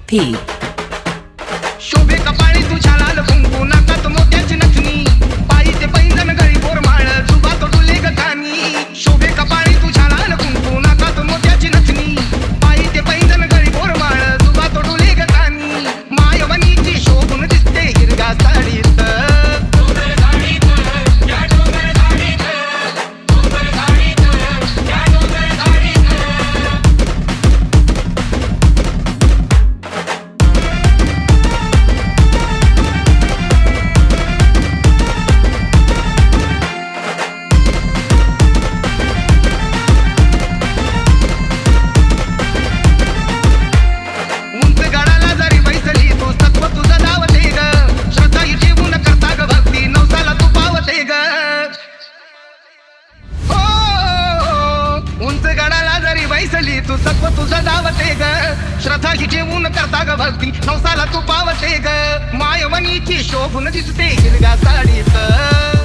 P. शोभे कपाळी तुझ्या लाल कुंकू नाकात मोत्याची नथनी पायी ते पैंजण गळी बोरमाळ जुबात डुले ग कानी शोभे कपाळी तुझ्या लाल कुंकू नाकात मोत्याची नथनी पायी ते पैंजण गळी बोरमाळ जुबात डुले ग कानी मायवनीची शोभून दिसते हिरव्या साडीत तू सत्व तुझं धावते ग श्रद्धा ही जेवून करता ग भक्ती नवसाला तू पावते ग मायवनीची शोभून दिसते हिरव्या साडीत